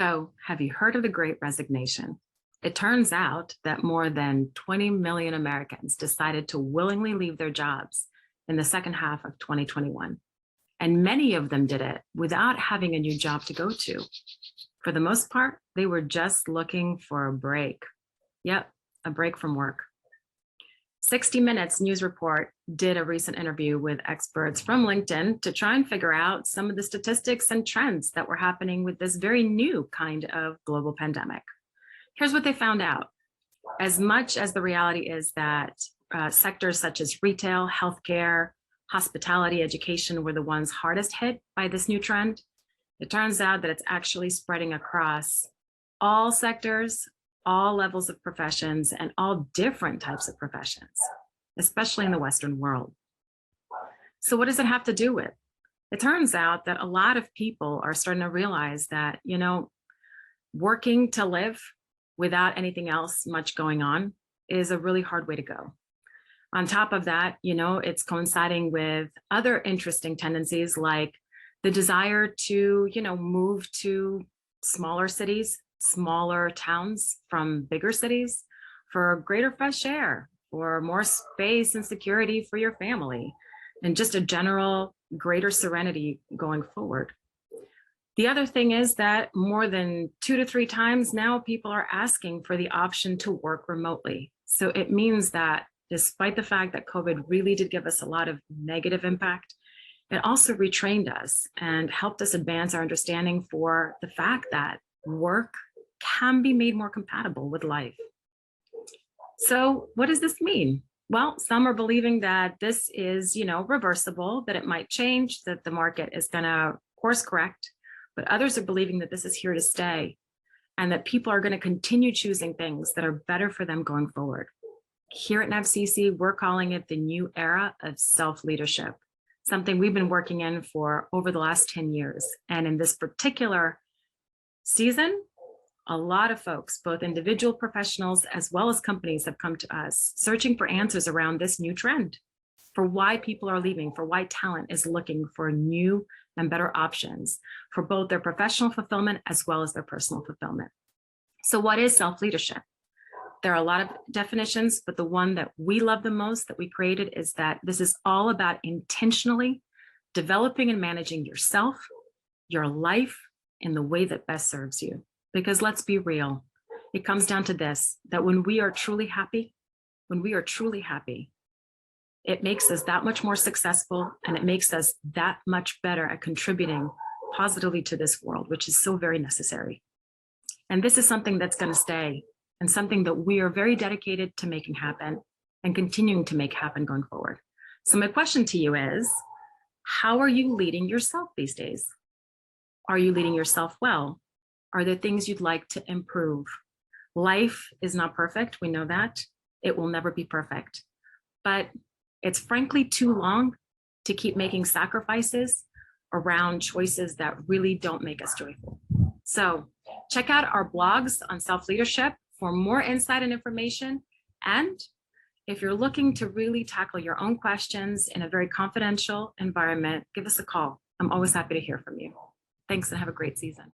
So, have you heard of the Great Resignation? It turns out that more than 20 million Americans decided to willingly leave their jobs in the second half of 2021. And many of them did it without having a new job to go to. For the most part, they were just looking for a break. Yep, a break from work. 60 Minutes news report did a recent interview with experts from LinkedIn to try and figure out some of the statistics and trends that were happening with this very new kind of global pandemic. Here's what they found out. As much as the reality is that sectors such as retail, healthcare, hospitality, education were the ones hardest hit by this new trend, it turns out that it's actually spreading across all sectors, all levels of professions, and all different types of professions, especially in the Western world. So what does it have to do with? It turns out that a lot of people are starting to realize that, working to live without anything else much going on is a really hard way to go. On top of that, it's coinciding with other interesting tendencies like the desire to, move to smaller cities, smaller towns from bigger cities for greater fresh air, for more space and security for your family, and just a general greater serenity going forward. The other thing is that more than 2 to 3 times now, people are asking for the option to work remotely. So it means that despite the fact that COVID really did give us a lot of negative impact, it also retrained us and helped us advance our understanding for the fact that work can be made more compatible with life. So what does this mean? Well, some are believing that this is, reversible, that it might change, that the market is going to course correct, but others are believing that this is here to stay and that people are going to continue choosing things that are better for them going forward. Here at NEVCC, we're calling it the new era of self-leadership, something we've been working in for over the last 10 years. And in this particular season, a lot of folks, both individual professionals as well as companies, have come to us searching for answers around this new trend, for why people are leaving, for why talent is looking for new and better options for both their professional fulfillment as well as their personal fulfillment. So what is self-leadership? There are a lot of definitions, but the one that we love the most that we created is that this is all about intentionally developing and managing yourself, your life in the way that best serves you. Because let's be real, it comes down to this, that when we are truly happy, it makes us that much more successful, and it makes us that much better at contributing positively to this world, which is so very necessary. And this is something that's going to stay, and something that we are very dedicated to making happen and continuing to make happen going forward. So my question to you is, how are you leading yourself these days? Are you leading yourself well? Are there things you'd like to improve? Life is not perfect. We know that. It will never be perfect. But it's frankly too long to keep making sacrifices around choices that really don't make us joyful. So check out our blogs on self-leadership for more insight and information. And if you're looking to really tackle your own questions in a very confidential environment, give us a call. I'm always happy to hear from you. Thanks and have a great season.